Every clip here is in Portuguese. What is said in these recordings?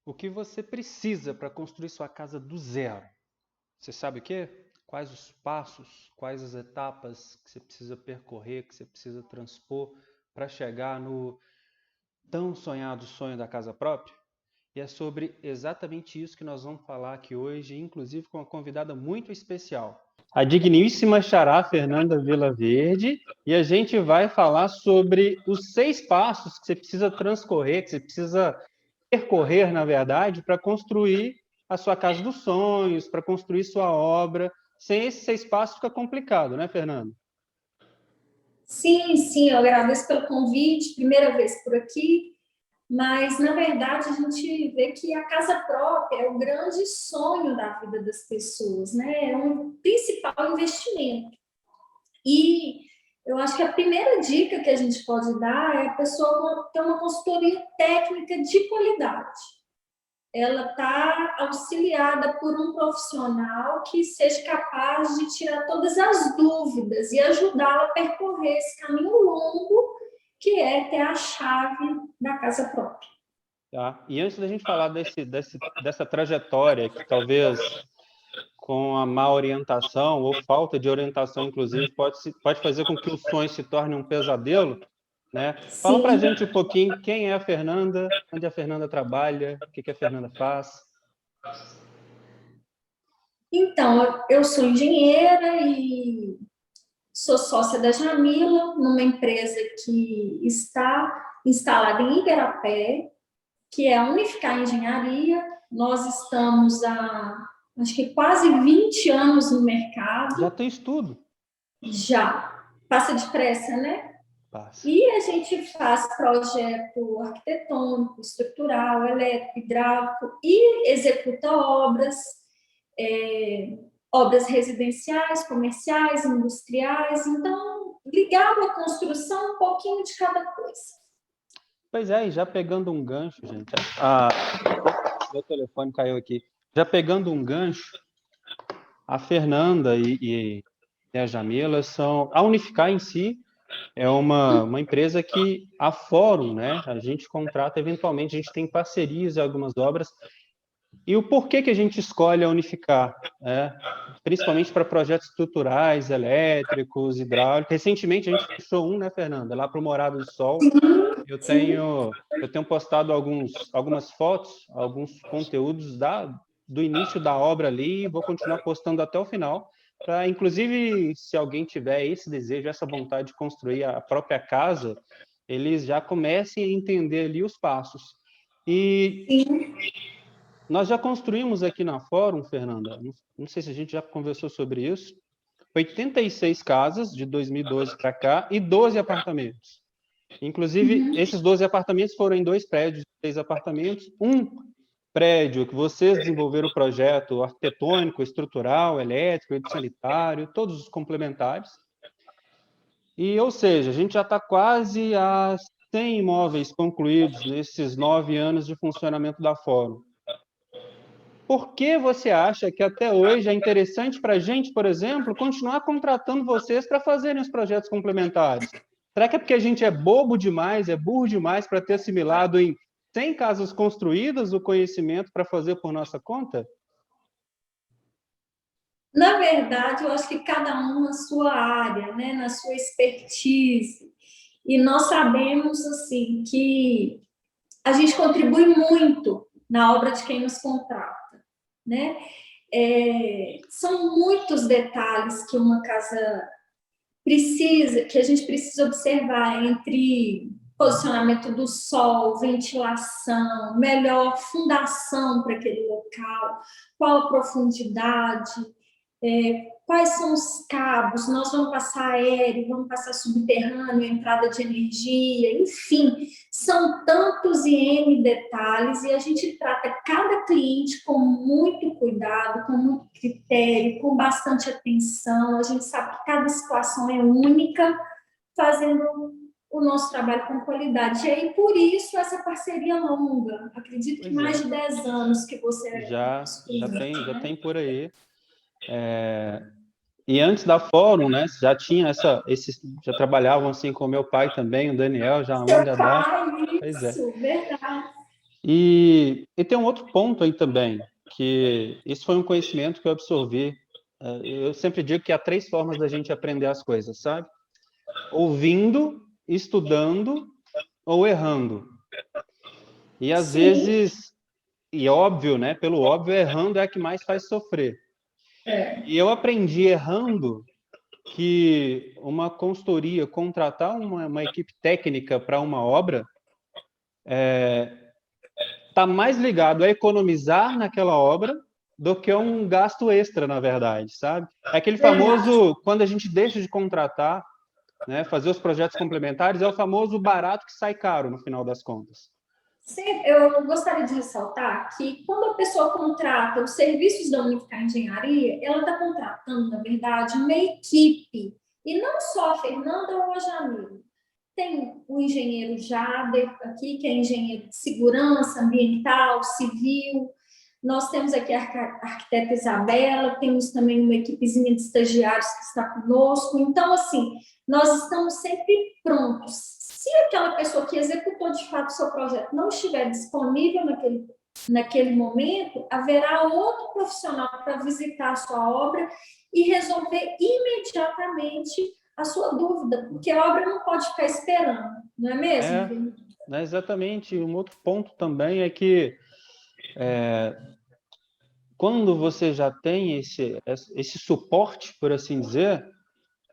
O que você precisa para construir sua casa do zero? Você sabe o quê? Quais os passos, quais as etapas que você precisa percorrer, que você precisa transpor para chegar no tão sonhado sonho da casa própria? E é sobre exatamente isso que nós vamos falar aqui hoje, inclusive com uma convidada muito especial, a digníssima Xará Fernanda Vilaverde, e a gente vai falar sobre os 6 passos que você precisa transcorrer, que você precisa percorrer, na verdade, para construir a sua casa dos sonhos, para construir sua obra. Sem esses 6 passos fica complicado, né, Fernanda? Sim, sim, eu agradeço pelo convite, primeira vez por aqui, mas na verdade a gente vê que a casa própria é o grande sonho da vida das pessoas, né? É um principal investimento. E eu acho que a primeira dica que a gente pode dar é a pessoa ter uma consultoria técnica de qualidade. Ela está auxiliada por um profissional que seja capaz de tirar todas as dúvidas e ajudá-la a percorrer esse caminho longo que é ter a chave da casa própria. Tá? E antes da gente falar dessa trajetória, que talvez com a má orientação ou falta de orientação, inclusive, pode fazer com que o sonho se torne um pesadelo, né? Fala para a Sim, gente um pouquinho quem é a Fernanda, onde a Fernanda trabalha, o que a Fernanda faz. então, eu sou engenheira e sou sócia da Jamila, numa empresa que está instalada em Igarapé, que é a Unificar Engenharia. Nós estamos há, acho que quase 20 anos no Já mercado, tem estudo? já. Passa depressa, né? Passa. E a gente faz projeto arquitetônico, estrutural, elétrico, hidráulico e executa obras, obras residenciais, comerciais, industriais. Então, ligado à construção, um pouquinho de cada coisa. Pois é, e já pegando um gancho, gente. Meu telefone caiu aqui. Já pegando um gancho, a Fernanda e a Jamila são. A Unificar em si é uma empresa que a Fórum, né? A gente contrata eventualmente, a gente tem parcerias em algumas obras. E o porquê que a gente escolhe a Unificar, né? Principalmente para projetos estruturais, elétricos, hidráulicos. Recentemente a gente fechou um, né, Fernanda? Lá para o Morado do Sol. Sim, Eu tenho postado algumas fotos, alguns conteúdos do início da obra ali, e vou continuar postando até o final, para, inclusive, se alguém tiver esse desejo, essa vontade de construir a própria casa, eles já comecem a entender ali os passos. E sim. nós já construímos aqui na Fórum, Fernanda, não sei se a gente já conversou sobre isso, 86 casas de 2012 para cá e 12 apartamentos. Inclusive, esses 12 apartamentos foram em 2 prédios, 6 apartamentos. Um prédio que vocês desenvolveram o projeto arquitetônico, estrutural, elétrico, sanitário, todos os complementares. E, ou seja, a gente já está quase a 100 imóveis concluídos nesses 9 anos de funcionamento da Fórum. Por que você acha que até hoje é interessante para a gente, por exemplo, continuar contratando vocês para fazerem os projetos complementares? Será que é porque a gente é bobo demais, é burro demais para ter assimilado em 100 casas construídas o conhecimento para fazer por nossa conta? Na verdade, eu acho que cada um na sua área, né, na sua expertise. E nós sabemos assim que a gente contribui muito na obra de quem nos contrata, né? São muitos detalhes que uma casa precisa, que a gente precisa observar entre posicionamento do sol, ventilação, melhor fundação para aquele local, qual a profundidade, quais são os cabos, nós vamos passar aéreo, vamos passar subterrâneo, entrada de energia, enfim, são tantos e N detalhes e a gente trata cada cliente com muito cuidado, com muito critério, com bastante atenção, a gente sabe que cada situação é única, fazendo o nosso trabalho com qualidade. E aí, por isso, essa parceria longa, acredito que Pois mais é, de 10 anos que você é nosso cliente, já né? tem por aí. E antes da Fórum, né, já tinha já trabalhavam assim com meu pai também, o Daniel, já há Seu longa data. pai, Pois é. isso, verdade. E tem um outro ponto aí também, que isso foi um conhecimento que eu absorvi. Eu sempre digo que há 3 formas da gente aprender as coisas, sabe? Ouvindo, estudando ou errando. E às Sim, vezes, e óbvio, né? Pelo óbvio, errando é a que mais faz sofrer. é, E eu aprendi errando que uma consultoria, contratar uma equipe técnica para uma obra, está mais ligado a economizar naquela obra do que um gasto extra, na verdade, sabe? É aquele verdade. famoso, quando a gente deixa de contratar, né, fazer os projetos complementares, é o famoso barato que sai caro, no final das contas. Eu gostaria de ressaltar que quando a pessoa contrata os serviços da Unificar Engenharia, ela está contratando, na verdade, uma equipe. E não só a Fernanda ou a Jamila. Tem o engenheiro Jader aqui, que é engenheiro de segurança ambiental, civil. Nós temos aqui a arquiteta Isabela, temos também uma equipezinha de estagiários que está conosco. Então, assim, nós estamos sempre prontos. Se aquela pessoa que executou de fato o seu projeto não estiver disponível naquele momento, haverá outro profissional para visitar a sua obra e resolver imediatamente a sua dúvida, porque a obra não pode ficar esperando, não é mesmo, É, Felipe? né, exatamente. Um outro ponto também é que quando você já tem esse suporte, por assim dizer,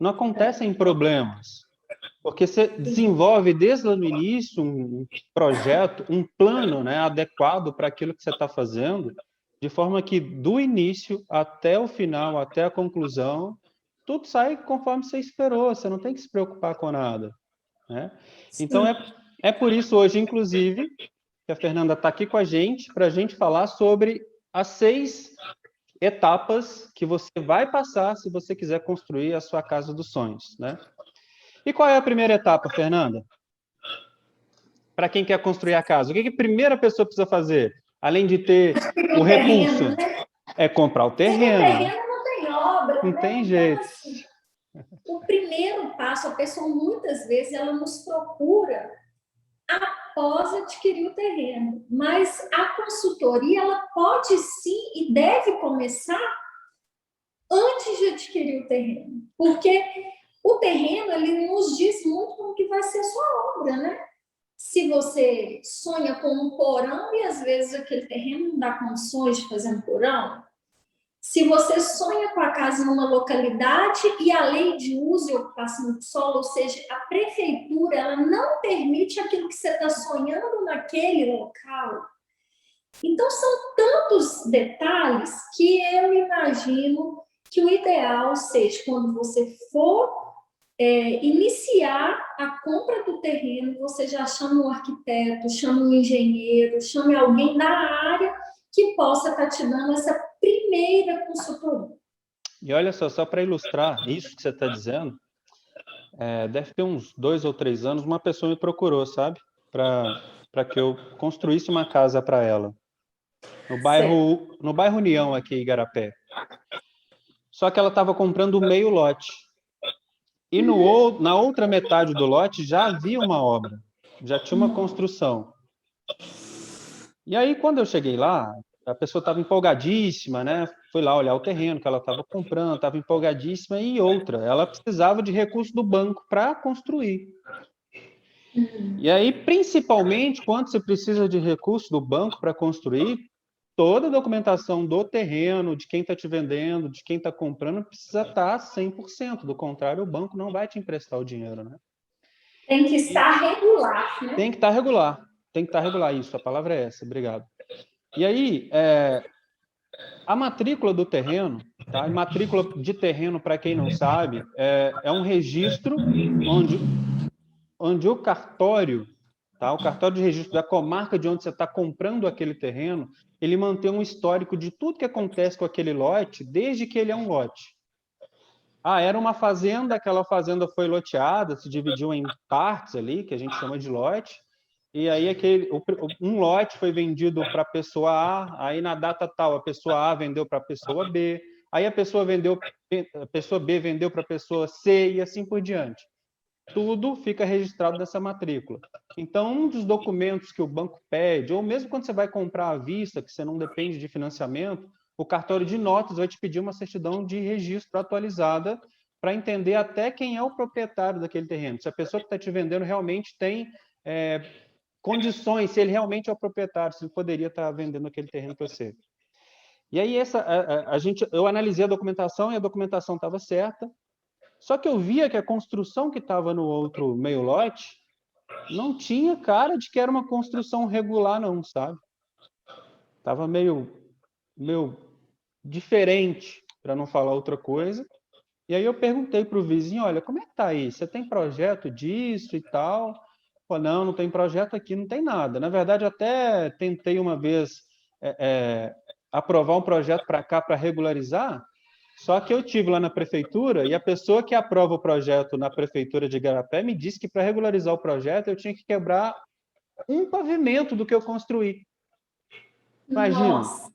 não acontecem problemas. Porque você desenvolve desde lá no início um projeto, um plano, né, adequado para aquilo que você está fazendo, de forma que do início até o final, até a conclusão, tudo sai conforme você esperou, você não tem que se preocupar com nada, né? Então, Sim. é por isso hoje, inclusive, que a Fernanda está aqui com a gente, para a gente falar sobre as 6 etapas que você vai passar se você quiser construir a sua casa dos sonhos, né? E qual é a primeira etapa, Fernanda? Para quem quer construir a casa, o que a primeira pessoa precisa fazer? Além de ter o O terreno, recurso, né? é comprar o Sem o terreno, né? terreno não tem obra, Não né? tem Então, jeito. assim, o primeiro passo, a pessoa muitas vezes ela nos procura após adquirir o terreno, mas a consultoria ela pode sim e deve começar antes de adquirir o terreno, porque o terreno ele nos diz muito como que vai ser a sua obra, né? Se você sonha com um porão e às vezes aquele terreno não dá condições de fazer um porão, se você sonha com a casa numa localidade e a lei de uso e ocupação do solo, ou seja, a prefeitura, ela não permite aquilo que você está sonhando naquele local. Então, são tantos detalhes que eu imagino que o ideal seja, quando você for iniciar a compra do terreno, você já chama um arquiteto, chama um engenheiro, chame alguém da área que possa estar te dando essa primeira consultoria. E olha só para ilustrar isso que você está dizendo, deve ter uns 2 ou 3 anos, uma pessoa me procurou, sabe? Para que eu construísse uma casa para ela, Certo. no bairro União, aqui em Igarapé. Só que ela estava comprando meio lote. E na outra metade do lote já havia uma obra, já tinha uma construção. E aí, quando eu cheguei lá, a pessoa estava empolgadíssima, né? Foi lá olhar o terreno que ela estava comprando, estava empolgadíssima. E outra, ela precisava de recurso do banco para construir. E aí, principalmente, quando você precisa de recurso do banco para construir, toda a documentação do terreno, de quem está te vendendo, de quem está comprando, precisa estar 100%. Do contrário, o banco não vai te emprestar o dinheiro, né? Tem que E estar regular, tem né? que estar regular. Tem que estar regular, isso, a palavra é essa, obrigado. E aí, a matrícula do terreno, tá? E matrícula de terreno, para quem não sabe, é um registro onde o cartório, tá? O cartório de registro da comarca de onde você está comprando aquele terreno, ele mantém um histórico de tudo que acontece com aquele lote, desde que ele é um lote. Ah, era uma fazenda, aquela fazenda foi loteada, se dividiu em partes ali, que a gente chama de lote, e aí um lote foi vendido para a pessoa A, aí na data tal a pessoa A vendeu para a pessoa B, aí a pessoa B vendeu para a pessoa C e assim por diante. tudo fica registrado nessa matrícula. Então, um dos documentos que o banco pede, ou mesmo quando você vai comprar à vista, que você não depende de financiamento, o cartório de notas vai te pedir uma certidão de registro atualizada para entender até quem é o proprietário daquele terreno. Se a pessoa que está te vendendo realmente tem condições, se ele realmente é o proprietário, se ele poderia estar vendendo aquele terreno para você. E aí eu analisei a documentação e a documentação estava certa, só que eu via que a construção que estava no outro meio lote não tinha cara de que era uma construção regular, não, sabe? Estava meio diferente, para não falar outra coisa. E aí eu perguntei para o vizinho, olha, como é que está aí? Você tem projeto disso e tal? Pô, não tem projeto aqui, não tem nada. Na verdade, até tentei uma vez aprovar um projeto para cá para regularizar, só que eu tive lá na prefeitura e a pessoa que aprova o projeto na prefeitura de Igarapé me disse que para regularizar o projeto eu tinha que quebrar um pavimento do que eu construí. Imagina. Nossa.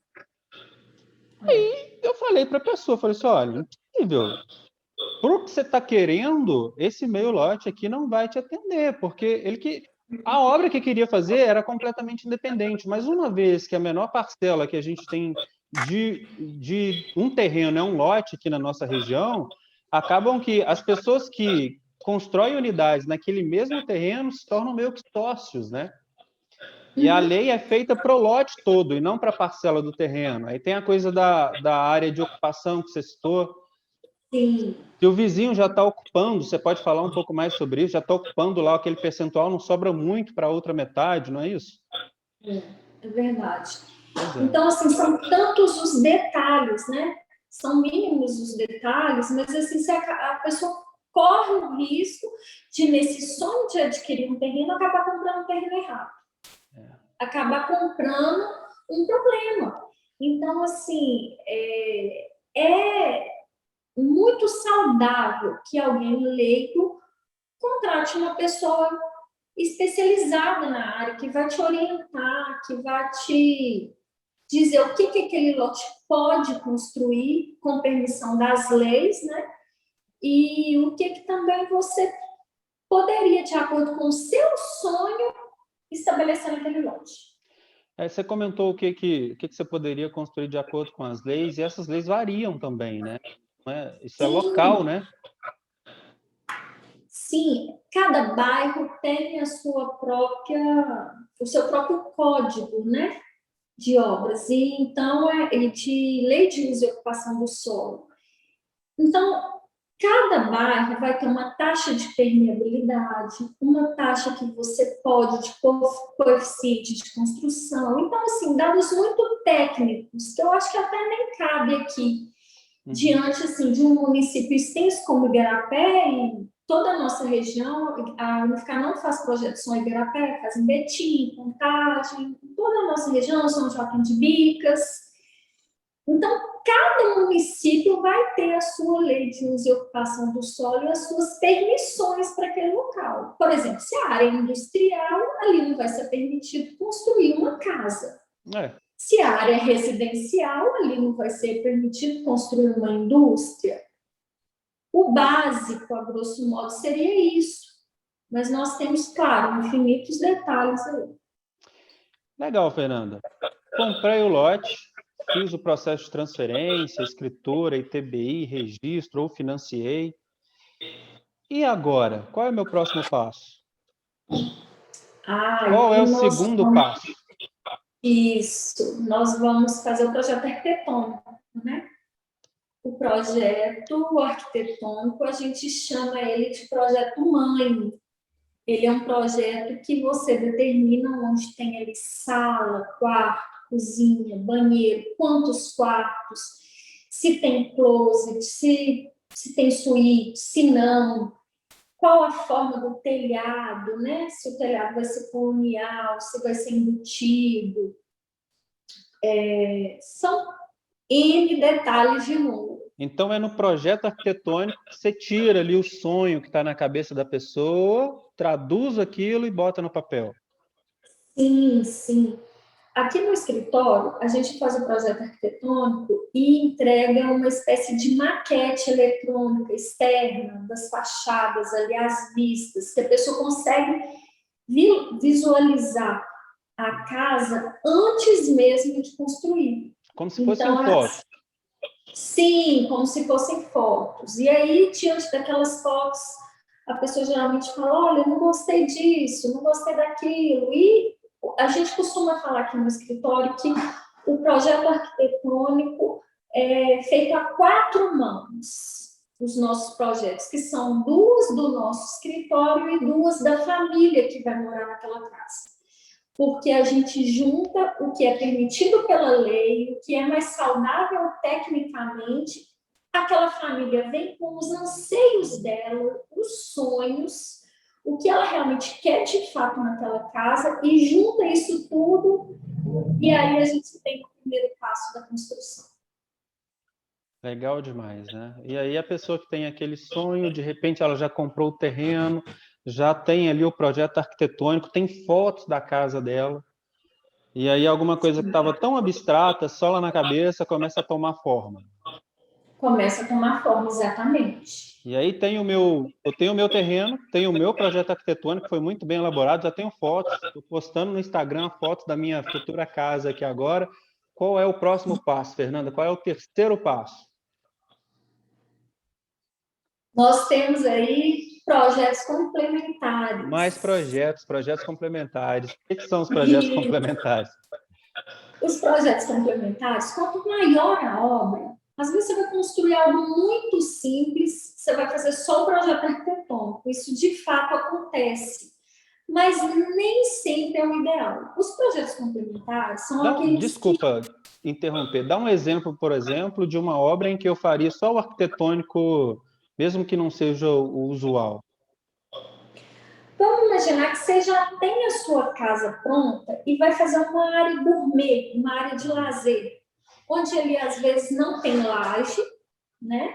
Aí eu falei para a pessoa, falei assim, olha, impossível. Por que você está querendo, esse meio lote aqui não vai te atender, porque a obra que queria fazer era completamente independente, mas uma vez que a menor parcela que a gente tem de um terreno é um lote aqui na nossa região, acabam que as pessoas que constroem unidades naquele mesmo terreno se tornam meio que sócios, né? E a lei é feita para o lote todo e não para a parcela do terreno. Aí tem a coisa da área de ocupação que você citou. Sim. Se o vizinho já está ocupando, você pode falar um pouco mais sobre isso, já está ocupando lá aquele percentual, não sobra muito para a outra metade, não é isso? É verdade. É. Então, assim, são tantos os detalhes, né? São mínimos os detalhes, mas assim, se a pessoa corre o risco de, nesse sonho de adquirir um terreno, acabar comprando um terreno errado. Acabar comprando um problema. Então, assim, é muito saudável que alguém leigo contrate uma pessoa especializada na área, que vai te orientar, que vai te dizer o que aquele lote pode construir com permissão das leis, né? E o que também você poderia, de acordo com o seu sonho, estabelecer naquele lote. Você comentou o que você poderia construir de acordo com as leis, e essas leis variam também, né? Isso é local, né? Sim, cada bairro tem o seu próprio código, né, de obras, e então de lei de uso e ocupação do solo. Então, cada bairro vai ter uma taxa de permeabilidade, uma taxa que você pode de coeficiente de construção. Então, assim, dados muito técnicos, que eu acho que até nem cabe aqui, diante assim, de um município extenso como Igarapé, e toda a nossa região, a Unificar não faz projetos só em Igarapé, faz em Betim, Contagem, toda a nossa região, São Joaquim de Bicas. Então, cada município vai ter a sua lei de uso e ocupação do solo e as suas permissões para aquele local. Por exemplo, se a área é industrial, ali não vai ser permitido construir uma casa. Se a área é residencial, ali não vai ser permitido construir uma indústria. O básico, a grosso modo, seria isso. Mas nós temos, claro, infinitos detalhes aí. Legal, Fernanda. Comprei o lote, fiz o processo de transferência, escritura, ITBI, registro, ou financiei. E agora? Qual é o meu próximo passo? Qual é o segundo passo? Isso, nós vamos fazer o projeto arquitetônico, né? O projeto arquitetônico, a gente chama ele de projeto mãe. Ele é um projeto que você determina onde tem ali sala, quarto, cozinha, banheiro, quantos quartos, se tem closet, se tem suíte, se não, qual a forma do telhado, né? Se o telhado vai ser colonial, se vai ser embutido. São N detalhes de novo. Então, é no projeto arquitetônico que você tira ali o sonho que está na cabeça da pessoa, traduz aquilo e bota no papel. Sim, sim. Aqui no escritório, a gente faz o projeto arquitetônico e entrega uma espécie de maquete eletrônica externa das fachadas, ali, as vistas, que a pessoa consegue visualizar a casa antes mesmo de construir. Como se fossem fotos. Sim, como se fossem fotos. E aí, diante daquelas fotos, a pessoa geralmente fala, olha, não gostei disso, não gostei daquilo. E a gente costuma falar aqui no escritório que o projeto arquitetônico é feito a 4 mãos, os nossos projetos, que são 2 do nosso escritório e 2 da família que vai morar naquela casa. Porque a gente junta o que é permitido pela lei, o que é mais saudável tecnicamente, aquela família vem com os anseios dela, os sonhos, o que ela realmente quer de fato naquela casa, e junta isso tudo, e aí a gente tem o primeiro passo da construção. Legal demais, né? E aí a pessoa que tem aquele sonho, de repente ela já comprou o terreno, já tem ali o projeto arquitetônico, tem fotos da casa dela, e aí alguma coisa que estava tão abstrata, só lá na cabeça, começa a tomar forma. Começa a tomar forma, exatamente. E aí eu tenho o meu terreno, tenho o meu projeto arquitetônico, que foi muito bem elaborado, já tenho fotos, estou postando no Instagram fotos da minha futura casa aqui agora. Qual é o próximo passo, Fernanda? Qual é o terceiro passo? Nós temos aí projetos complementares. Mais projetos complementares. O que são os projetos complementares? Os projetos complementares, quanto maior a obra, às vezes você vai construir algo muito simples, você vai fazer só o projeto arquitetônico. Isso de fato acontece, mas nem sempre é o ideal. Os projetos complementares são aqueles Desculpa interromper. Dá um exemplo, por exemplo, de uma obra em que eu faria só o arquitetônico, mesmo que não seja o usual. Vamos imaginar que você já tem a sua casa pronta e vai fazer uma área gourmet, uma área de lazer, onde ali às vezes não tem laje, né?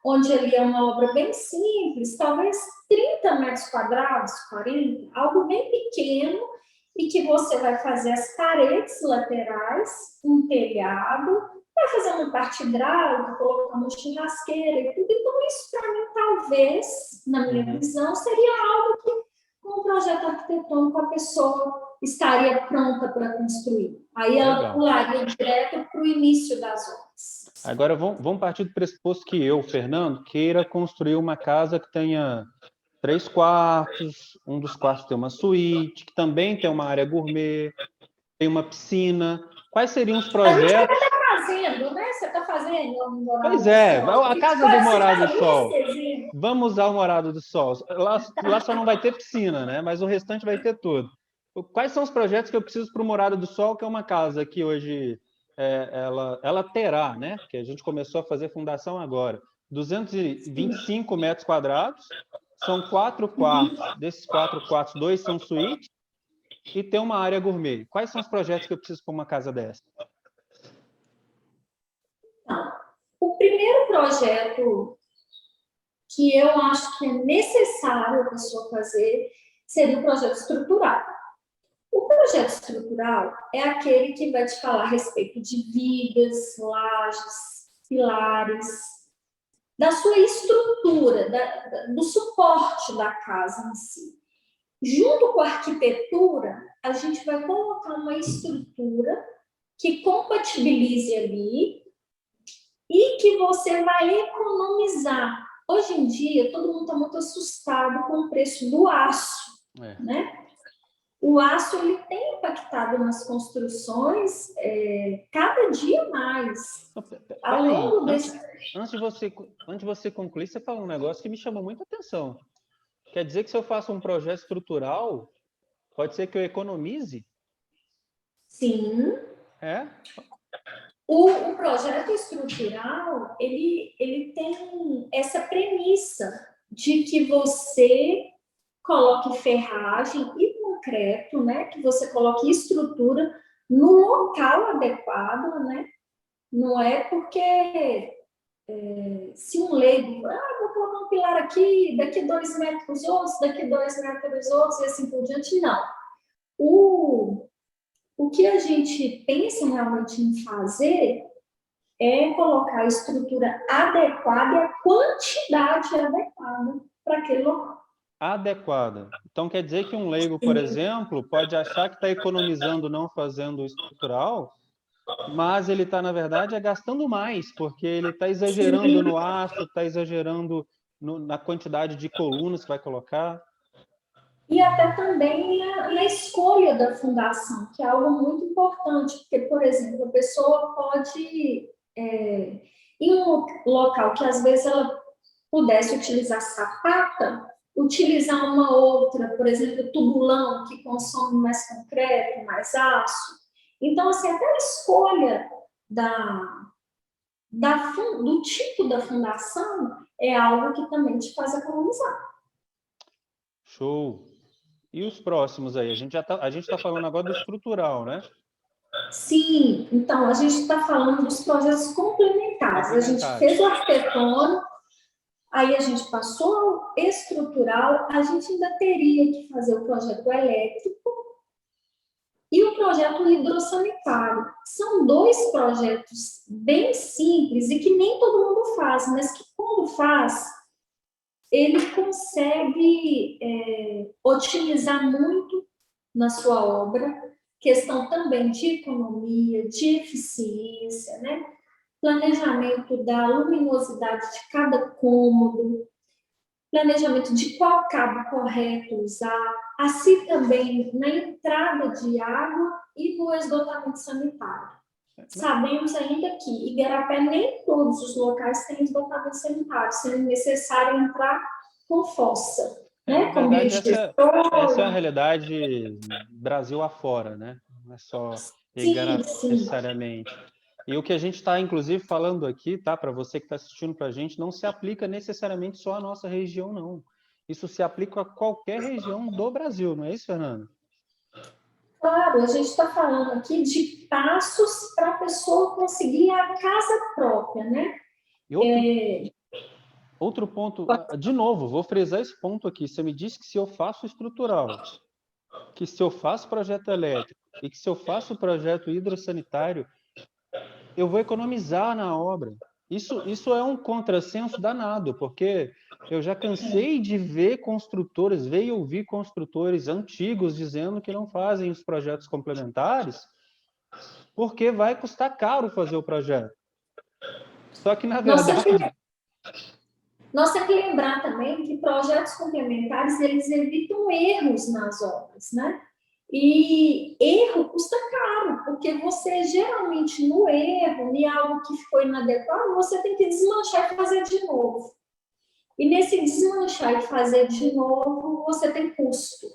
Onde ali é uma obra bem simples, talvez 30 metros quadrados, 40, algo bem pequeno, e que você vai fazer as paredes laterais, um telhado, vai fazer uma parte hidráulica, colocar uma churrasqueira e tudo. Então, isso para mim, talvez, na minha visão, seria algo que, com um projeto arquitetônico, a pessoa estaria pronta para construir. Aí ela pularia direto para o início das obras. Agora, vamos partir do pressuposto que eu, Fernando, queira construir uma casa que tenha 3 quartos, um dos quartos tem uma suíte, que também tem uma área gourmet, tem uma piscina. Quais seriam os projetos? A gente está fazendo, né? Você está fazendo a Morada Pois é, do Sol. a casa do Morada do Sol. Vamos usar o Morada do Sol. Lá só não vai ter piscina, né? Mas o restante vai ter tudo. Quais são os projetos que eu preciso para o Morada do Sol, que é uma casa que hoje ela terá, né? Que a gente começou a fazer fundação agora. 225 metros quadrados, são 4 quartos. Desses 4 quartos, 2 são suítes e tem uma área gourmet. Quais são os projetos que eu preciso para uma casa dessa? O primeiro projeto que eu acho que é necessário a pessoa fazer seria o projeto estrutural. O projeto estrutural é aquele que vai te falar a respeito de vigas, lajes, pilares, da sua estrutura, do suporte da casa em si. Junto com a arquitetura, a gente vai colocar uma estrutura que compatibilize ali e que você vai economizar. Hoje em dia, todo mundo está muito assustado com o preço do aço, né? O aço ele tem impactado nas construções cada dia mais. Ao longo desse... Antes de você concluir, você falou um negócio que me chamou muita atenção. Quer dizer que se eu faço um projeto estrutural, pode ser que eu economize? Sim. É? O projeto estrutural, ele tem essa premissa de que você coloque ferragem e concreto, né? Que você coloque estrutura no local adequado, né? Não é porque se um leigo, vou colocar um pilar aqui, daqui 2 metros outros, daqui 2 metros outros, e assim por diante, não. O que a gente pensa realmente em fazer é colocar a estrutura adequada e a quantidade adequada para aquele local. Adequada. Então, quer dizer que um leigo, por exemplo, pode achar que está economizando não fazendo o estrutural, mas ele está, na verdade, gastando mais, porque ele está exagerando no aço, está exagerando na quantidade de colunas que vai colocar. E até também na escolha da fundação, que é algo muito importante, porque, por exemplo, a pessoa pode, em um local que às vezes ela pudesse utilizar sapata, utilizar uma outra, por exemplo, tubulão, que consome mais concreto, mais aço. Então, assim, até a escolha do tipo da fundação é algo que também te faz economizar. Show! E os próximos aí? A gente está falando agora do estrutural, né? Sim, então a gente está falando dos projetos complementares. A gente fez o arquitetônico, aí a gente passou ao estrutural, a gente ainda teria que fazer o projeto elétrico e o projeto hidrossanitário. São dois projetos bem simples e que nem todo mundo faz, mas que quando faz, ele consegue otimizar muito na sua obra, questão também de economia, de eficiência, né? Planejamento da luminosidade de cada cômodo, planejamento de qual cabo correto usar, assim também na entrada de água e no esgotamento sanitário. Sabemos ainda que Igarapé nem todos os locais têm esgotamento sanitário, sendo necessário entrar com fossa. Né? Na verdade, essa é a realidade Brasil afora, né? Não é só Igarapé necessariamente. E o que a gente está, inclusive, falando aqui, tá? Para você que está assistindo para a gente, não se aplica necessariamente só à nossa região, não. Isso se aplica a qualquer região do Brasil, não é isso, Fernanda? Claro, a gente está falando aqui de passos para a pessoa conseguir a casa própria, né? E outro ponto, de novo, vou frisar esse ponto aqui. Você me disse que se eu faço estrutural, que se eu faço projeto elétrico e que se eu faço projeto hidrossanitário, eu vou economizar na obra. Isso é um contrassenso danado, porque eu já cansei de ver construtores, ver e ouvir construtores antigos dizendo que não fazem os projetos complementares porque vai custar caro fazer o projeto. Só que, na verdade... Nós temos que lembrar também que projetos complementares, eles evitam erros nas obras, né? E erro custa caro, porque você geralmente no erro, em algo que ficou inadequado, você tem que desmanchar e fazer de novo. E nesse desmanchar e fazer de novo, você tem custo.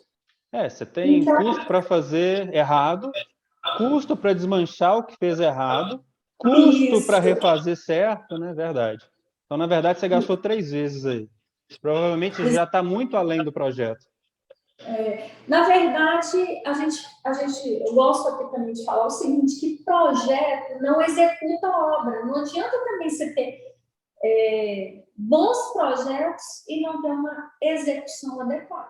Você tem custo para fazer errado, custo para desmanchar o que fez errado, custo para refazer certo, né? Verdade. Então, na verdade, você gastou 3 vezes aí. Provavelmente já está muito além do projeto. Na verdade, eu gosto aqui também de falar o seguinte, que projeto não executa obra. Não adianta também você ter bons projetos e não ter uma execução adequada.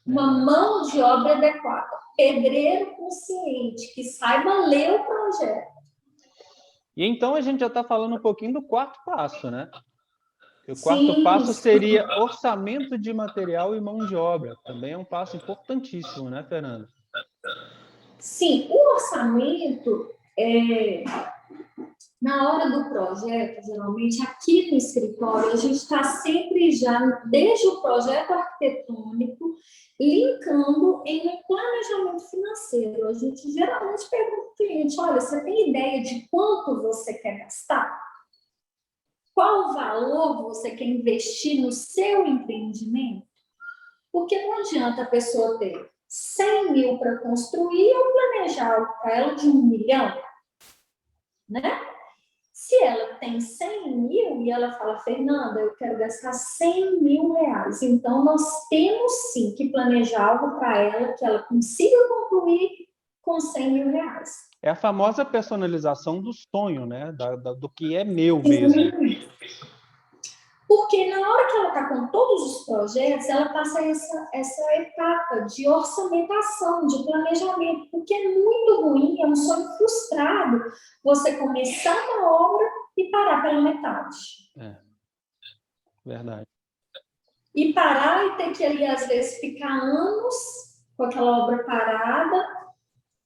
Uma mão de obra adequada. Pedreiro consciente, que saiba ler o projeto. E então a gente já está falando um pouquinho do quarto passo, né? O quarto passo seria orçamento de material e mão de obra. Também é um passo importantíssimo, né, Fernanda? Sim, o orçamento, na hora do projeto, geralmente aqui no escritório, a gente está sempre já, desde o projeto arquitetônico, linkando em um planejamento financeiro. A gente geralmente pergunta ao cliente, olha, você tem ideia de quanto você quer gastar? Qual valor você quer investir no seu empreendimento? Porque não adianta a pessoa ter 100 mil para construir ou planejar algo para ela de 1 milhão, né? Se ela tem 100 mil e ela fala, Fernanda, eu quero gastar 100 mil reais, então nós temos sim que planejar algo para ela que ela consiga concluir com 100 mil reais. É a famosa personalização do sonho, né? Do que é meu mesmo. Porque na hora que ela está está com todos os projetos, ela passa essa etapa de orçamentação, de planejamento, porque é muito ruim, é um sonho frustrado você começar uma obra e parar pela metade. Verdade. E parar e ter que ali, às vezes, ficar anos com aquela obra parada,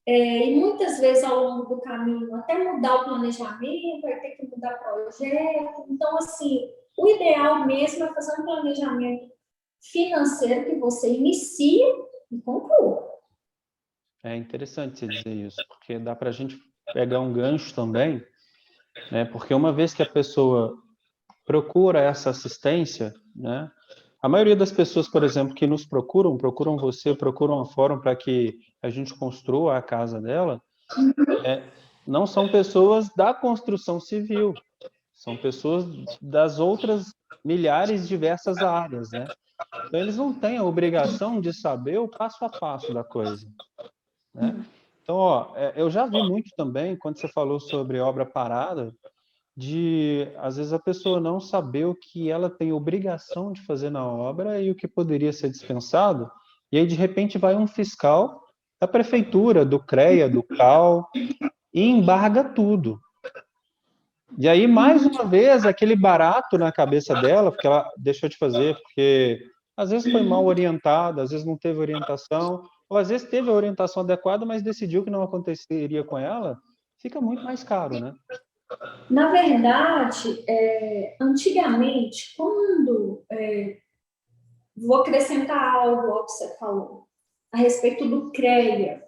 e muitas vezes ao longo do caminho até mudar o planejamento, vai ter que mudar o projeto. Então, assim, o ideal mesmo é fazer um planejamento financeiro que você inicie e conclua. É interessante você dizer isso, porque dá para a gente pegar um gancho também, né? Porque uma vez que a pessoa procura essa assistência, né? A maioria das pessoas, por exemplo, que nos procuram você, procuram a Fórum para que a gente construa a casa dela, não são pessoas da construção civil, são pessoas das outras milhares diversas áreas, né? Então, eles não têm a obrigação de saber o passo a passo da coisa, né? Então, eu já vi muito também, quando você falou sobre obra parada, de, às vezes, a pessoa não saber o que ela tem obrigação de fazer na obra e o que poderia ser dispensado, e aí, de repente, vai um fiscal da prefeitura, do CREA, do CAL, e embarga tudo. E aí, mais uma vez, aquele barato na cabeça dela, porque ela deixou de fazer, porque às vezes foi mal orientada, às vezes não teve orientação, ou às vezes teve a orientação adequada, mas decidiu que não aconteceria com ela, fica muito mais caro, né? Na verdade, antigamente, vou acrescentar algo ao que você falou, a respeito do CREA.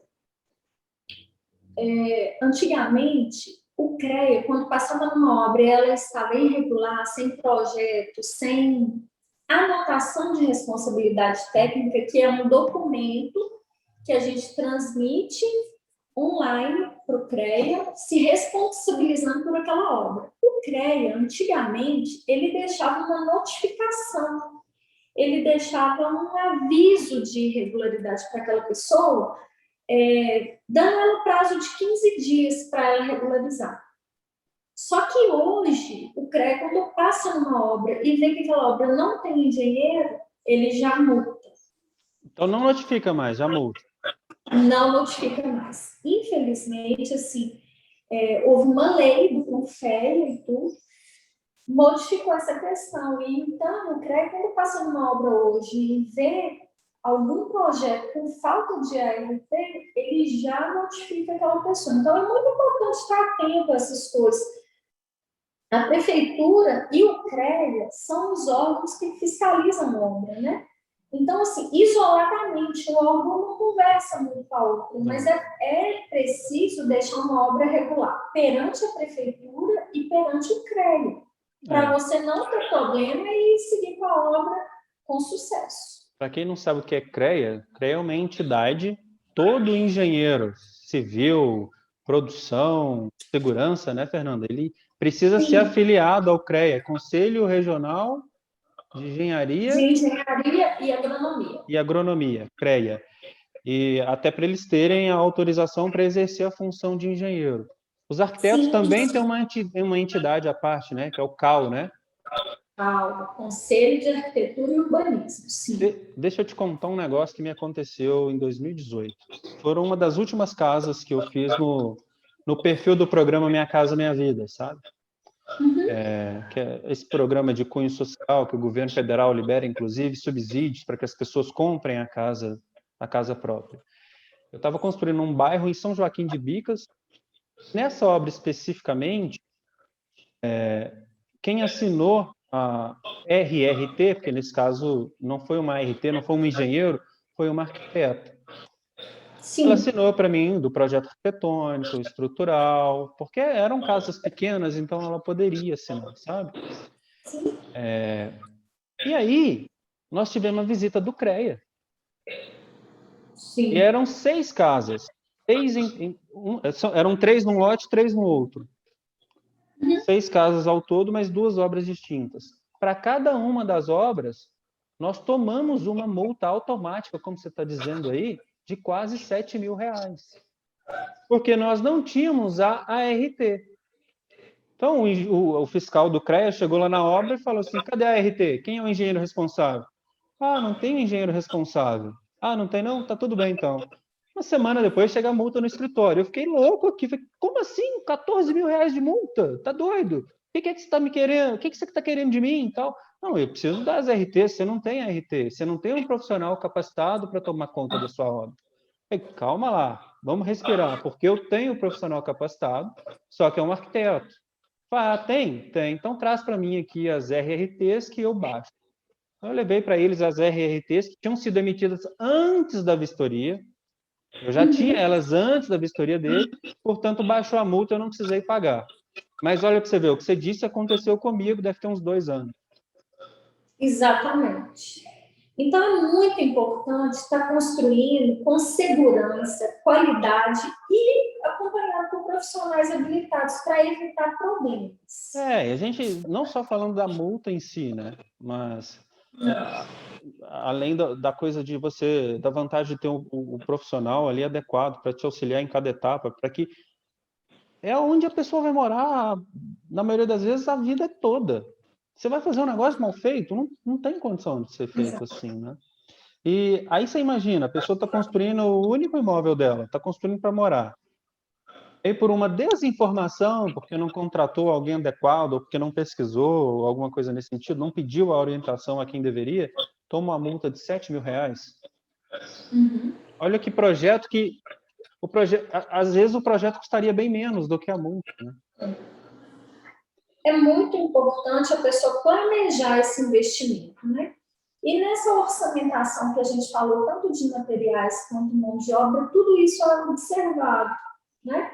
Antigamente, o CREA, quando passava numa obra e ela estava irregular, sem projeto, sem anotação de responsabilidade técnica, que é um documento que a gente transmite online para o CREA, se responsabilizando por aquela obra. O CREA, antigamente, ele deixava uma notificação, ele deixava um aviso de irregularidade para aquela pessoa, dando ela um prazo de 15 dias para ela regularizar. Só que hoje, o CREA, quando passa numa obra e vê que aquela obra não tem engenheiro, ele já multa. Então não notifica mais, já multa. Não notifica mais. Infelizmente, assim, houve uma lei do Conselho e tudo, modificou essa questão. E então, o CREA, quando passa numa obra hoje e vê algum projeto com falta de ART, ele já notifica aquela pessoa. Então, é muito importante estar atento a essas coisas. A prefeitura e o CREA são os órgãos que fiscalizam a obra, né? Então, assim, isoladamente, o órgão não conversa muito com a outra, mas é preciso deixar uma obra regular perante a prefeitura e perante o CREA, para você não ter problema e seguir com a obra com sucesso. Para quem não sabe o que é CREA, CREA é uma entidade, todo engenheiro civil, produção, segurança, né, Fernanda? Ele precisa ser afiliado ao CREA, Conselho Regional de Engenharia e Agronomia. E Agronomia, CREA. E até para eles terem a autorização para exercer a função de engenheiro. Os arquitetos também têm uma entidade à parte, né, que é o CAL, né? Conselho de Arquitetura e Urbanismo, sim. Deixa eu te contar um negócio que me aconteceu em 2018. Foram uma das últimas casas que eu fiz no perfil do programa Minha Casa Minha Vida, sabe? Que é esse programa de cunho social que o governo federal libera, inclusive, subsídios para que as pessoas comprem a casa própria. Eu estava construindo um bairro em São Joaquim de Bicas. Nessa obra especificamente, quem assinou a RRT, porque nesse caso não foi uma RT, não foi um engenheiro, foi uma arquiteta. Sim. Ela assinou para mim do projeto arquitetônico, estrutural, porque eram casas pequenas, então ela poderia assinar, sabe? Sim. E aí, nós tivemos uma visita do CREA. Sim. E eram 6 casas. Eram 3 num lote, 3 no outro. 6 casas ao todo, mas 2 obras distintas. Para cada uma das obras, nós tomamos uma multa automática, como você está dizendo aí, de quase R$7.000. Porque nós não tínhamos a ART. Então, o fiscal do CREA chegou lá na obra e falou assim, cadê a RT? Quem é o engenheiro responsável? Ah, não tem engenheiro responsável. Ah, não tem não? Tá tudo bem então. Uma semana depois chega a multa no escritório. Eu fiquei louco aqui. Falei, como assim? 14 mil reais de multa? Tá doido? O que é que você está me querendo? O que você está querendo de mim e tal? Não, eu preciso das RT. Você não tem RT. Você não tem um profissional capacitado para tomar conta da sua obra. Eu falei, calma lá, vamos respirar, porque eu tenho um profissional capacitado, só que é um arquiteto. Ah, tem? Tem. Então traz para mim aqui as RRTs que eu baixo. Eu levei para eles as RRTs que tinham sido emitidas antes da vistoria. Eu já tinha elas antes da vistoria dele, portanto, baixou a multa, eu não precisei pagar. Mas olha para você ver, o que você disse aconteceu comigo, deve ter uns 2 anos. Exatamente. Então, é muito importante estar construindo com segurança, qualidade e acompanhado por profissionais habilitados para evitar problemas. É, a gente não só falando da multa em si, né? Mas além da coisa de você, da vantagem de ter o profissional ali adequado para te auxiliar em cada etapa, para que é onde a pessoa vai morar, na maioria das vezes, a vida toda. Você vai fazer um negócio mal feito, não tem condição de ser feito assim, né? E aí você imagina, a pessoa está construindo o único imóvel dela, está construindo para morar. E por uma desinformação, porque não contratou alguém adequado, ou porque não pesquisou, ou alguma coisa nesse sentido, não pediu a orientação a quem deveria, toma uma multa de 7 mil reais. Olha que projeto que... às vezes o projeto custaria bem menos do que a multa, né? É muito importante a pessoa planejar esse investimento, né? E nessa orçamentação que a gente falou, tanto de materiais quanto mão de obra, tudo isso é observado, né?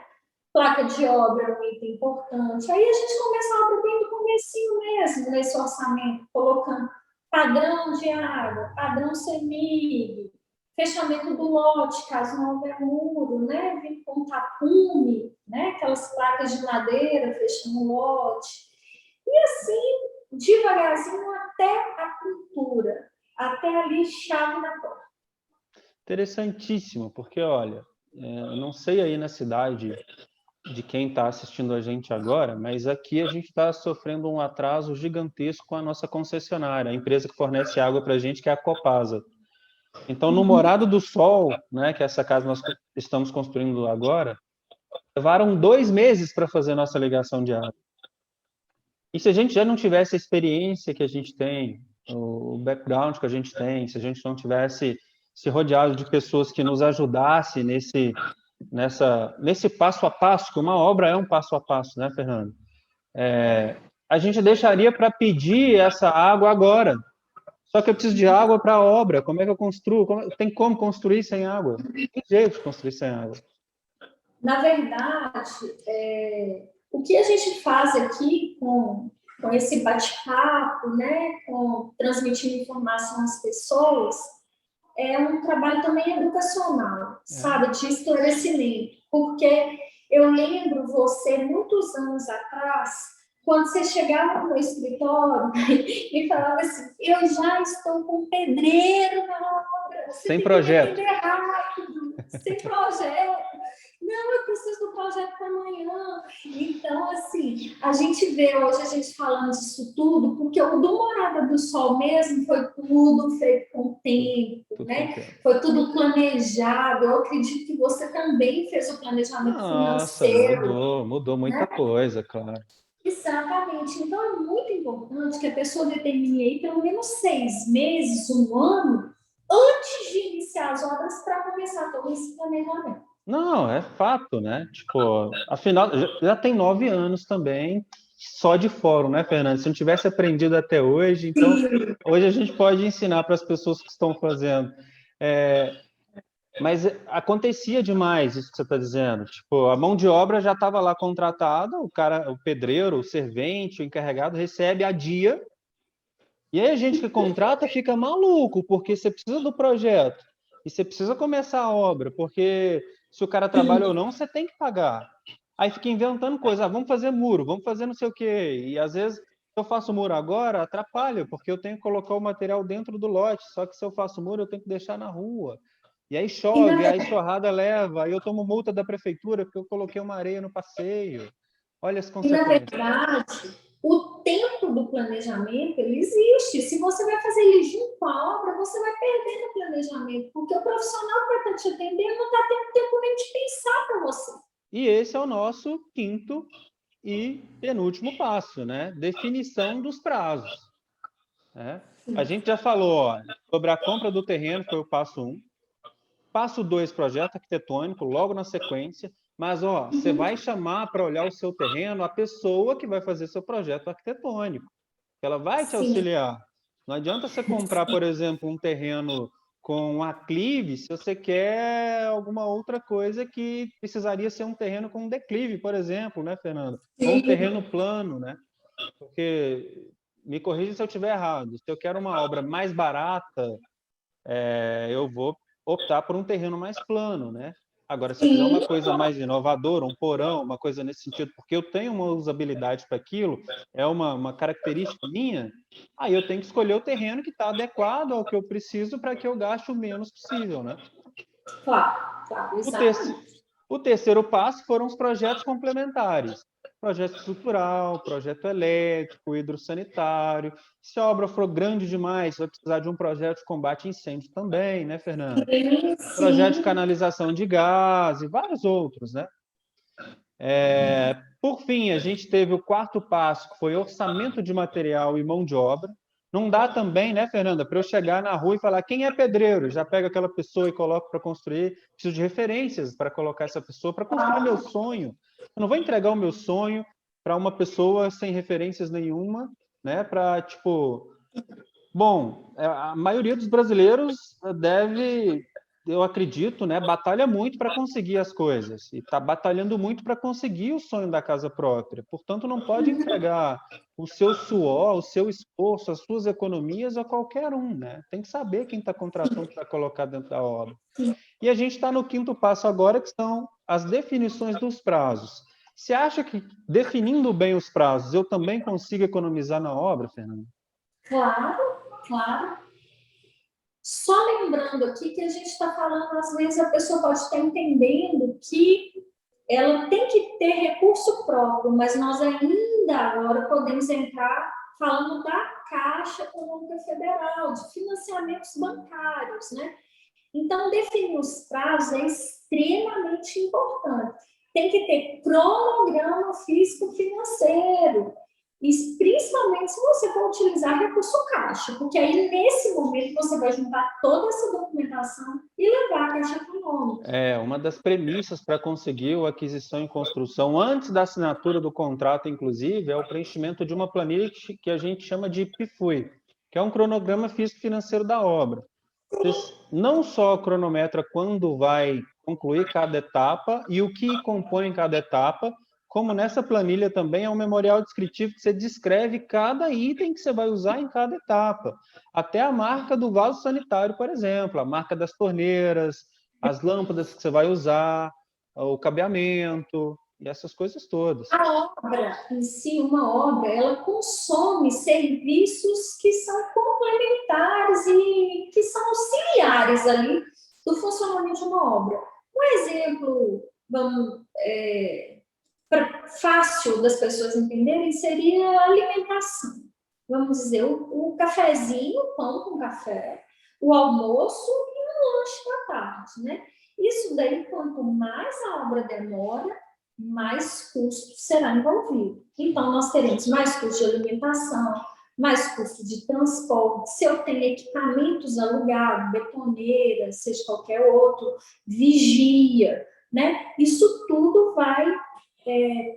Placa de obra é um item importante. Aí a gente começa a obra bem do comecinho mesmo, nesse orçamento, colocando padrão de água, padrão CEMIG, fechamento do lote, caso não houver muro, né? Vem com tapume, né? Aquelas placas de madeira fechando o lote. E assim, devagarzinho até a cultura, até ali chave na porta. Interessantíssimo, porque, olha, eu não sei aí na cidade de quem está assistindo a gente agora, mas aqui a gente está sofrendo um atraso gigantesco com a nossa concessionária, a empresa que fornece água para a gente, que é a Copasa. Então, no Morado do Sol, né, que é essa casa nós estamos construindo agora, levaram 2 meses para fazer nossa ligação de água. E se a gente já não tivesse a experiência que a gente tem, o background que a gente tem, se a gente não tivesse se rodeado de pessoas que nos ajudassem nesse passo a passo, que uma obra é um passo a passo, né, Fernando? A gente deixaria para pedir essa água agora. Só que eu preciso de água para a obra. Como é que eu construo? Tem como construir sem água? Tem jeito de construir sem água. Na verdade, o que a gente faz aqui com esse bate-papo, né, com transmitindo informação às pessoas, é um trabalho também educacional, sabe, de esclarecimento, porque eu lembro você, muitos anos atrás, quando você chegava no escritório e falava assim, eu já estou com pedreiro na obra, você sem tem projeto. Que entender rápido, sem projeto. Não, eu preciso do projeto para amanhã. Então, assim, a gente vê hoje a gente falando disso tudo, porque o do Morada do Sol mesmo foi tudo feito com tempo, né? Foi tudo planejado. Eu acredito que você também fez o planejamento financeiro. Mudou muita coisa, claro. Exatamente. Então, é muito importante que a pessoa determine aí pelo menos 6 meses, 1 ano, antes de iniciar as obras para começar todo esse planejamento. Não, é fato, né? Tipo, afinal, já tem 9 anos também, só de fórum, né, Fernando? Se não tivesse aprendido até hoje, então hoje a gente pode ensinar para as pessoas que estão fazendo. Mas acontecia demais isso que você está dizendo. Tipo, a mão de obra já estava lá contratada, o pedreiro, o servente, o encarregado recebe a dia. E aí a gente que contrata fica maluco, porque você precisa do projeto e você precisa começar a obra, porque se o cara trabalha ou não, você tem que pagar. Aí fica inventando coisa, vamos fazer muro, vamos fazer não sei o quê. E às vezes, se eu faço muro agora, atrapalha, porque eu tenho que colocar o material dentro do lote, só que se eu faço muro, eu tenho que deixar na rua. E aí chove, aí enxurrada leva, aí eu tomo multa da prefeitura porque eu coloquei uma areia no passeio. Olha as E, na consequências. verdade, o tempo do planejamento, ele existe. Se você vai fazer ele junto com a obra, você vai perder no planejamento, porque o profissional que vai estar te atendendo não está tendo tempo nem de pensar para você. E esse é o nosso quinto e penúltimo passo, né? Definição dos prazos. Né? A gente já falou, ó, sobre a compra do terreno, foi o passo 1. Passo 2, projeto arquitetônico, logo na sequência. Mas, ó, você vai chamar para olhar o seu terreno a pessoa que vai fazer seu projeto arquitetônico. Ela vai te Sim. auxiliar. Não adianta você comprar, por exemplo, um terreno com um aclive se você quer alguma outra coisa que precisaria ser um terreno com um declive, por exemplo, né, Fernando? Ou um terreno plano, né? Porque, me corrija se eu estiver errado, se eu quero uma obra mais barata, eu vou optar por um terreno mais plano, né? Agora, se eu quiser Sim. uma coisa mais inovadora, um porão, uma coisa nesse sentido, porque eu tenho uma usabilidade para aquilo, é uma característica minha, aí eu tenho que escolher o terreno que está adequado ao que eu preciso para que eu gaste o menos possível, né? Claro, claro, O, ter exatamente. o terceiro passo foram os projetos complementares. Projeto estrutural, projeto elétrico, hidrossanitário. Se a obra for grande demais, vai precisar de um projeto de combate a incêndio também, né, Fernanda? Sim, Projeto de sim. canalização de gás e vários outros, né? Por fim, a gente teve o quarto passo, que foi orçamento de material e mão de obra. Não dá também, né, Fernanda, para eu chegar na rua e falar quem é pedreiro, já pego aquela pessoa e coloco para construir. Preciso de referências para colocar essa pessoa para construir meu sonho. Eu não vou entregar o meu sonho para uma pessoa sem referências nenhuma, né? Para tipo, bom, a maioria dos brasileiros deve, eu acredito, né, batalha muito para conseguir as coisas e está batalhando muito para conseguir o sonho da casa própria. Portanto, não pode entregar o seu suor, o seu esforço, as suas economias a qualquer um, né? Tem que saber quem está contratando para colocar dentro da obra. E a gente está no quinto passo agora, que são as definições dos prazos. Você acha que definindo bem os prazos, eu também consigo economizar na obra, Fernando? Claro, claro. Só lembrando aqui que a gente está falando, às vezes a pessoa pode estar entendendo que ela tem que ter recurso próprio, mas nós ainda agora podemos entrar falando da Caixa Econômica Federal, de financiamentos bancários, né? Então, definir os prazos é extremamente importante. Tem que ter cronograma físico-financeiro, e principalmente se você for utilizar recurso caixa, porque aí nesse momento você vai juntar toda essa documentação e levar a Caixa Econômica. Uma das premissas para conseguir a aquisição e construção, antes da assinatura do contrato, inclusive, é o preenchimento de uma planilha que a gente chama de PIFUI, que é um cronograma físico-financeiro da obra. Você não só cronometra quando vai concluir cada etapa e o que compõe cada etapa, como nessa planilha também é um memorial descritivo que você descreve cada item que você vai usar em cada etapa. Até a marca do vaso sanitário, por exemplo, a marca das torneiras, as lâmpadas que você vai usar, o cabeamento e essas coisas todas. A obra em si, uma obra, ela consome serviços que são complementares e que são auxiliares ali do funcionamento de uma obra. Um exemplo, vamos, fácil das pessoas entenderem seria a alimentação. Vamos dizer, o cafezinho, o pão com café, o almoço e o lanche da tarde, né? Isso daí, quanto mais a obra demora, mais custo será envolvido. Então, nós teremos mais custo de alimentação, mais custo de transporte, se eu tenho equipamentos alugados, betoneira, seja qualquer outro, vigia, né? Isso tudo vai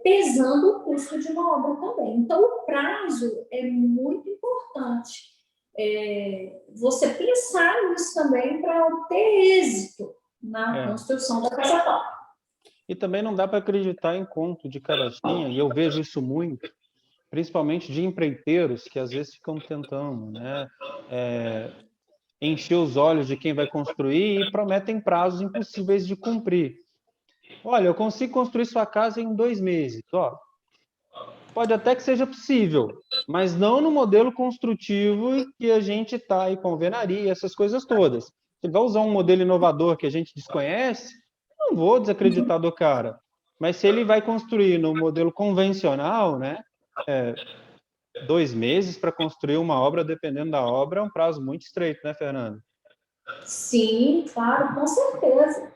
pesando o custo de uma obra também. Então, o prazo é muito importante. Você pensar nisso também para ter êxito na construção da casa própria. E também não dá para acreditar em conto de carochinha, e eu vejo isso muito, principalmente de empreiteiros que às vezes ficam tentando, né, encher os olhos de quem vai construir e prometem prazos impossíveis de cumprir. Olha, eu consigo construir sua casa em 2 meses. Ó, pode até que seja possível, mas não no modelo construtivo que a gente está aí com alvenaria, essas coisas todas. Se vai usar um modelo inovador que a gente desconhece, não vou desacreditar do cara. Mas se ele vai construir no modelo convencional, né, 2 meses para construir uma obra, dependendo da obra, é um prazo muito estreito, né, Fernanda? Sim, claro, com certeza.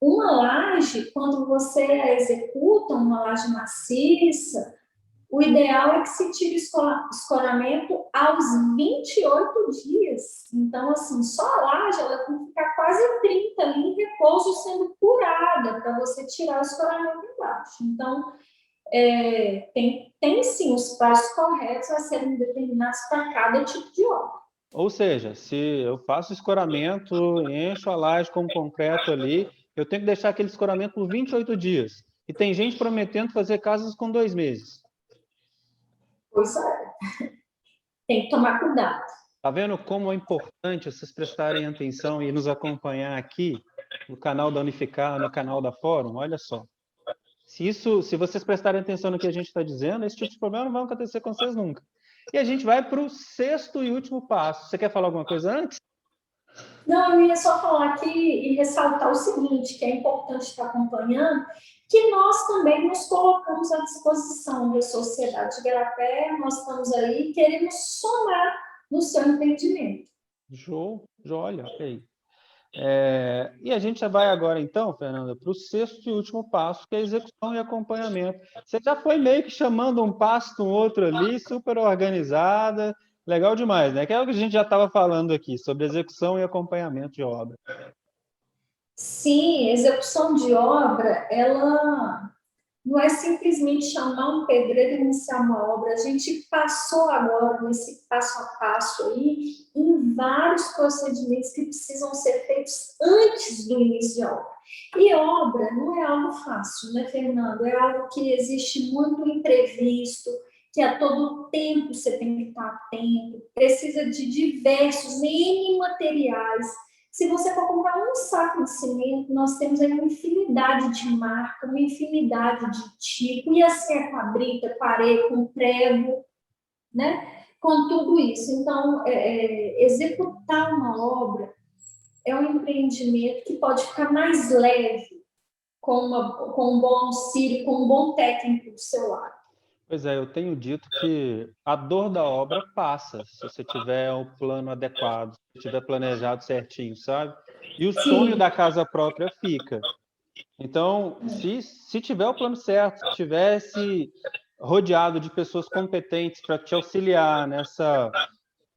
Uma laje, quando você a executa, uma laje maciça, o ideal é que se tire o escoramento aos 28 dias. Então, assim, só a laje ela tem que ficar quase 30 ali em repouso, sendo curada, para você tirar o escoramento embaixo. Então, tem sim os passos corretos a serem determinados para cada tipo de obra. Ou seja, se eu faço escoramento, encho a laje com concreto ali, eu tenho que deixar aquele escoramento por 28 dias. E tem gente prometendo fazer casas com 2 meses. Pois é, tem que tomar cuidado. Tá vendo como é importante vocês prestarem atenção e nos acompanhar aqui no canal da Unificar, no canal da Fórum? Olha só. Se vocês prestarem atenção no que a gente está dizendo, esse tipo de problema não vai acontecer com vocês nunca. E a gente vai para o 6º e último passo. Você quer falar alguma coisa antes? Não, eu ia só falar aqui e ressaltar o seguinte, que é importante estar acompanhando, que nós também nos colocamos à disposição da sociedade de Igarapé, nós estamos aí e queremos somar no seu empreendimento. Show, olha, ok. E a gente já vai agora, então, Fernanda, para o 6º e último passo, que é execução e acompanhamento. Você já foi meio que chamando um passo um outro ali, super organizada, legal demais, né? Que é o que a gente já estava falando aqui, sobre execução e acompanhamento de obra. Sim, execução de obra, ela não é simplesmente chamar um pedreiro e iniciar uma obra. A gente passou agora, nesse passo a passo aí, em vários procedimentos que precisam ser feitos antes do início de obra. E obra não é algo fácil, né, Fernando? É algo que existe muito imprevisto, que a todo tempo você tem que estar atento, precisa de diversos, N materiais. Se você for comprar um saco de cimento, nós temos aí uma infinidade de marca, uma infinidade de tipo, e assim é com a brita, com areia, com prego, né? Com tudo isso. Então, executar uma obra é um empreendimento que pode ficar mais leve com um bom auxílio, com um bom técnico do seu lado. Pois é, eu tenho dito que a dor da obra passa, se você tiver o plano adequado, se tiver planejado certinho, sabe? E o sonho da casa própria fica. Então, se tiver o plano certo, se tivesse rodeado de pessoas competentes para te auxiliar nessa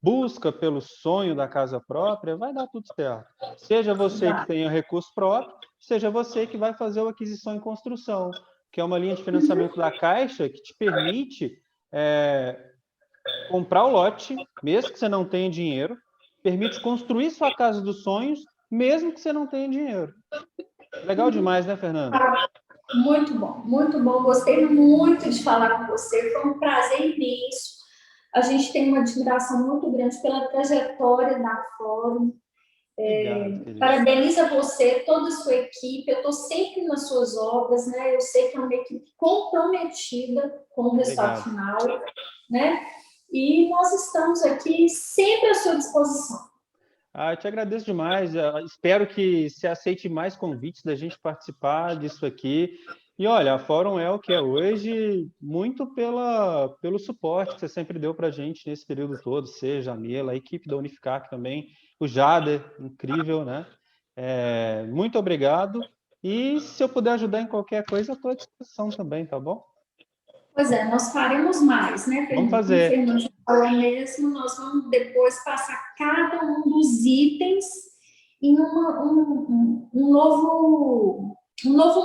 busca pelo sonho da casa própria, vai dar tudo certo. Seja você que tenha recurso próprio, seja você que vai fazer a aquisição e construção, que é uma linha de financiamento da Caixa que te permite comprar o lote, mesmo que você não tenha dinheiro, permite construir sua casa dos sonhos, mesmo que você não tenha dinheiro. Legal demais, né, Fernanda? Muito bom. Gostei muito de falar com você. Foi um prazer imenso. A gente tem uma admiração muito grande pela trajetória da Fórum. Parabenizo a você, toda a sua equipe. Eu estou sempre nas suas obras, né? Eu sei que é uma equipe comprometida com o resultado final, né? E nós estamos aqui sempre à sua disposição. Eu te agradeço demais. Espero que se aceite mais convites da gente participar disso aqui. E olha, a Fórum é o que é hoje, muito pelo suporte que você sempre deu para a gente nesse período todo, seja a Mila, a equipe da Unificar também, o Jader, incrível, né? Muito obrigado. E se eu puder ajudar em qualquer coisa, eu estou à disposição também, tá bom? Pois é, nós faremos mais, né, Fernando? Vamos fazer. Como o Fernando falou mesmo, nós vamos depois passar cada um dos itens em um novo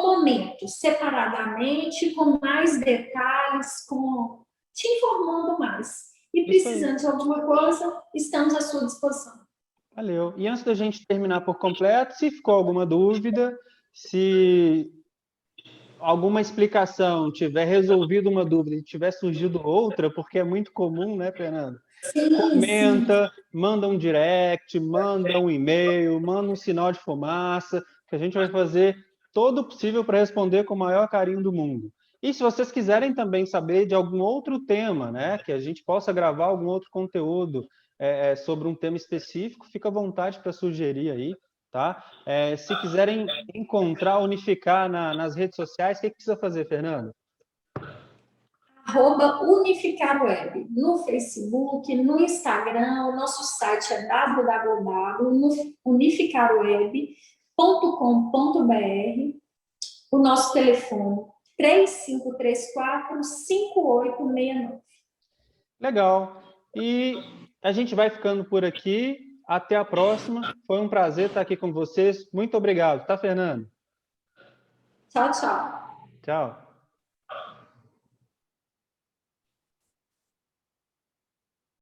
momento, separadamente, com mais detalhes, te informando mais. E precisando de alguma coisa, estamos à sua disposição. Valeu. E antes da gente terminar por completo, se ficou alguma dúvida, se alguma explicação tiver resolvido uma dúvida e tiver surgido outra, porque é muito comum, né, Fernanda? Comenta, manda um direct, manda um e-mail, manda um sinal de fumaça, que a gente vai fazer todo o possível para responder com o maior carinho do mundo. E se vocês quiserem também saber de algum outro tema, né, que a gente possa gravar algum outro conteúdo sobre um tema específico, fica à vontade para sugerir aí. tá? Se quiserem encontrar, unificar nas redes sociais, o que precisa fazer, Fernanda? @unificarweb, no Facebook, no Instagram, o nosso site é www.unificarweb.com.br, o nosso telefone 3534-5869. Legal. E a gente vai ficando por aqui. Até a próxima. Foi um prazer estar aqui com vocês. Muito obrigado, tá, Fernando? Tchau, tchau. Tchau.